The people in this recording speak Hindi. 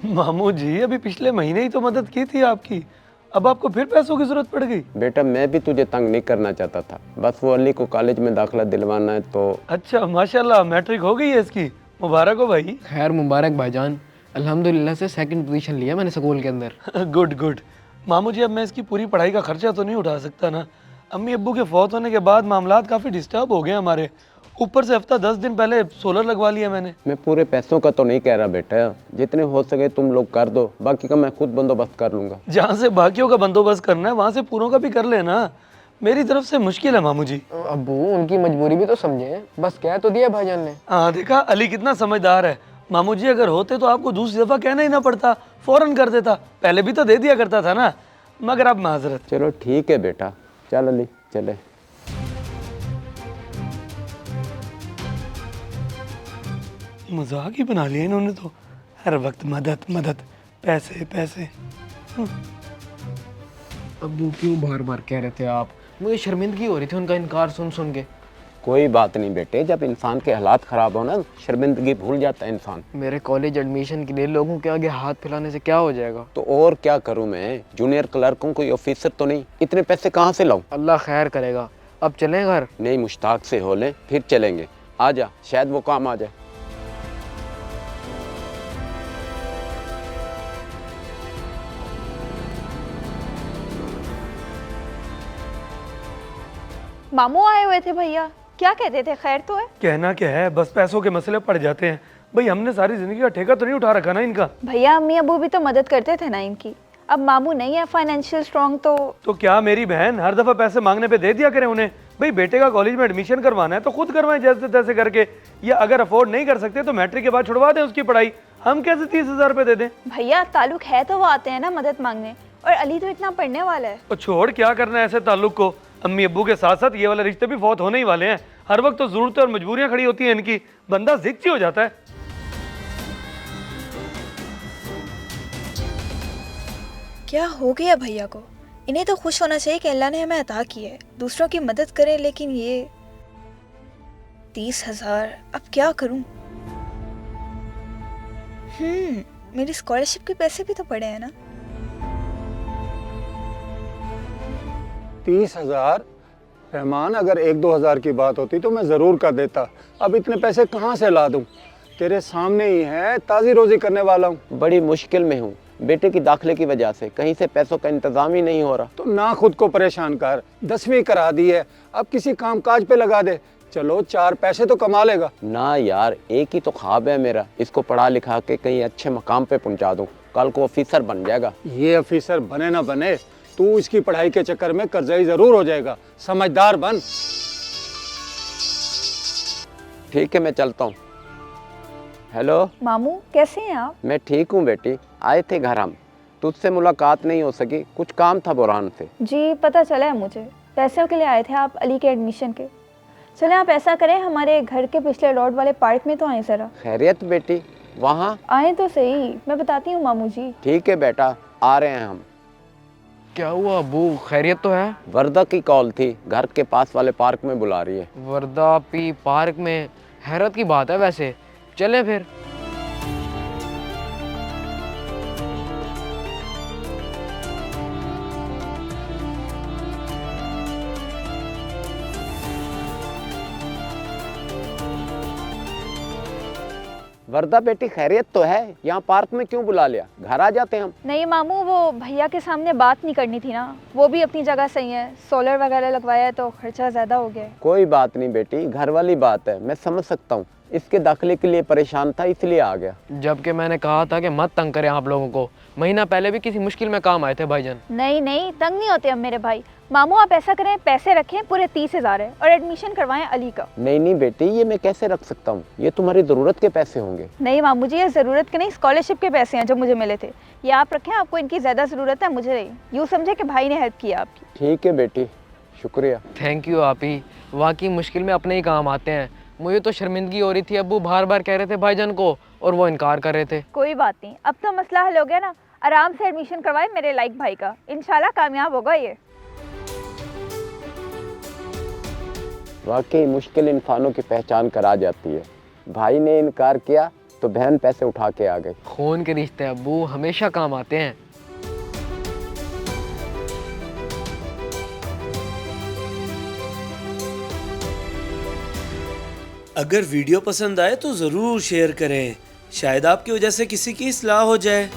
मामू जी अभी पिछले महीने ही तो मदद की थी आपकी, अब आपको फिर पैसों की जरूरत पड़ गई। बेटा मैं भी तुझे तंग नहीं करना चाहता था, बस वो अली को कॉलेज में दाखिला दिलवाना है तो। अच्छा माशाल्लाह, मैट्रिक हो गई है इसकी, मुबारक हो भाई। खैर मुबारक भाईजान, अल्हम्दुलिल्लाह से सेकंड पोजीशन लिया मैंने स्कूल के अंदर। Good good. मामू जी अब मैं इसकी पूरी पढ़ाई का खर्चा तो नहीं उठा सकता ना, अम्मी अब्बू के फौत होने के बाद मामलात काफ़ी डिस्टर्ब हो गए हमारे, ऊपर से हफ्ता 10 दिन पहले सोलर लगवा लिया मैंने। मैं पूरे पैसों का तो नहीं कह रहा बेटा, जितने हो सके तुम लोग कर दो, बाकी का मैं खुद बंदोबस्त कर लूँगा। जहाँ से बाकियों का बंदोबस्त करना है वहाँ से पूरों का भी कर लेना, मेरी तरफ से मुश्किल है मामू जी। अब्बू उनकी मजबूरी भी तो समझे, बस कह तो दिया भाईजान ने। हाँ देखा, अली कितना समझदार है। मामू जी अगर होते तो आपको दूसरी दफ़ा कहना ही ना पड़ता, फ़ौरन कर देता, पहले भी तो दे दिया करता था ना, मगर अब माजरत। चलो ठीक है बेटा, चल अली चले। मजाक ही बना लिया इन्होंने तो, हर वक्त मदद मदद, पैसे पैसे। अब्बू क्यों बार बार कह रहे थे आप, मुझे शर्मिंदगी हो रही थी उनका इनकार सुन सुन के। कोई बात नहीं बेटे, जब इंसान के हालात ख़राब हो ना, शर्मिंदगी भूल जाता है इंसान। मेरे कॉलेज एडमिशन के लिए लोगों के आगे हाथ फैलाने से क्या हो जाएगा? तो और क्या करूं मैं, जूनियर क्लर्क हूं, कोई ऑफिसर तो नहीं, इतने पैसे कहाँ से लाऊं? अल्लाह खैर करेगा। अब चलें घर? नहीं, मुश्ताक से हो लें फिर चलेंगे। आ जा, शायद वो काम आ जाए। मामू आए हुए थे भैया, क्या कहते थे? खैर तो है? कहना क्या है, बस पैसों के मसले पड़ जाते हैं भाई, हमने सारी जिंदगी का ठेका तो नहीं उठा रखा ना इनका। भैया अम्मी अबू भी तो मदद करते थे ना इनकी, अब मामू नहीं है फाइनेंशियल स्ट्रांग तो क्या मेरी बहन हर दफा पैसे मांगने पे दे दिया करें उन्हें? भाई बेटे का कॉलेज में एडमिशन करवाना है तो खुद करवाएं जैसे तैसे करके, या अगर अफोर्ड नहीं कर सकते तो मैट्रिक के बाद छुड़वा दें उसकी पढ़ाई, हम कैसे 30,000 रुपए दे दें? भैया ताल्लुक है तो वो आते हैं ना मदद मांगने, और अली तो इतना पढ़ने वाला है। तो छोड़, क्या करना है ऐसे ताल्लुक को, अम्मी अब्बू के साथ साथ ये वाले रिश्ते भी फौत होने ही वाले हैं, हर वक्त तो जरूरतें और मजबूरियां खड़ी होती हैं इनकी, बंदा जिद्दी हो जाता है। क्या हो गया भैया को? इन्हें तो खुश होना चाहिए कि अल्लाह ने हमें अता की है, दूसरों की मदद करें, लेकिन ये 30,000 अब क्या करूं? मेरी स्कॉलरशिप के पैसे भी तो पड़े हैं ना। 30,000? रहमान, अगर 1-2 हज़ार की बात होती तो मैं ज़रूर कर देता, अब इतने पैसे कहाँ से ला दूं? तेरे सामने ही है, ताज़ी रोज़ी करने वाला हूँ। बड़ी मुश्किल में हूँ, बेटे की दाखिले की वजह से कहीं से पैसों का इंतजाम ही नहीं हो रहा। तो ना खुद को परेशान कर, 10वीं करा दी है, अब किसी काम काज पे लगा दे, चलो 4 पैसे तो कमा लेगा। ना यार, एक ही तो ख्वाब है मेरा, इसको पढ़ा लिखा के कहीं अच्छे मकाम पे पहुंचा दूं, कल को ऑफिसर बन जाएगा। ये ऑफिसर बने ना बने, तू इसकी पढ़ाई के चक्कर में कर्जई जरूर हो जाएगा, समझदार बन। ठीक है, मैं चलता हूँ। हेलो मामू कैसे हैं आप? मैं ठीक हूँ बेटी, आए थे घर हम, तुझसे मुलाकात नहीं हो सकी, कुछ काम था बुरहान से। जी पता चला है मुझे, पैसों के लिए आए थे आप अली के एडमिशन के। चले आप ऐसा करें, हमारे घर के पिछले रोड वाले पार्क में तो आए ज़रा। खैरियत बेटी? वहाँ आए तो सही, मैं बताती हूँ मामू जी। ठीक है बेटा, आ रहे हैं हम। क्या हुआ अब्बू, खैरियत तो है? वर्दा की कॉल थी, घर के पास वाले पार्क में बुला रही है। वर्दा पी पार्क में? हैरत की बात है वैसे, चले फिर। वर्दा बेटी खैरियत तो है, यहाँ पार्क में क्यों बुला लिया, घर आ जाते हम। नहीं मामू, वो भैया के सामने बात नहीं करनी थी ना, वो भी अपनी जगह सही है, सोलर वगैरह लगवाया है तो खर्चा ज़्यादा हो गया है। कोई बात नहीं बेटी, घर वाली बात है, मैं समझ सकता हूँ, इसके दाखिले के लिए परेशान था इसलिए आ गया। जबकि मैंने कहा था कि मत तंग करें आप लोगों को, महीना पहले भी किसी मुश्किल में काम आए थे भाईजान। नहीं नहीं, तंग नहीं होते अब मेरे भाई। मामू आप ऐसा करें, पैसे रखें, पूरे 30,000 है, और एडमिशन करवाएं अली का। नहीं नहीं बेटी, ये मैं कैसे रख सकता हूँ, ये तुम्हारी ज़रूरत के पैसे होंगे। नहीं मामू जी, ये ज़रूरत के नहीं, स्कॉलरशिप के पैसे हैं जो मुझे मिले थे, ये आप रखें, आपको इनकी ज़्यादा ज़रूरत है, मुझे नहीं। यूँ समझे कि भाई ने हेल्प किया आपकी। ठीक है बेटी, शुक्रिया। थैंक यू आप ही, वाकई मुश्किल में अपने ही काम आते हैं। मुझे तो शर्मिंदगी हो रही थी, अब्बू बार बार कह रहे थे भाईजान को और वो इनकार कर रहे थे। कोई बात नहीं, अब तो मसला हल हो गया ना, आराम से एडमिशन करवाए मेरे लाइक भाई का, इंशाल्लाह कामयाब होगा ये। वाकई मुश्किल इंसानों की पहचान करा जाती है, भाई ने इनकार किया तो बहन पैसे उठा के आ गई। खून के रिश्ते अब्बू हमेशा काम आते हैं। अगर वीडियो पसंद आए तो ज़रूर शेयर करें, शायद आपकी वजह से किसी की इस्लाह हो जाए।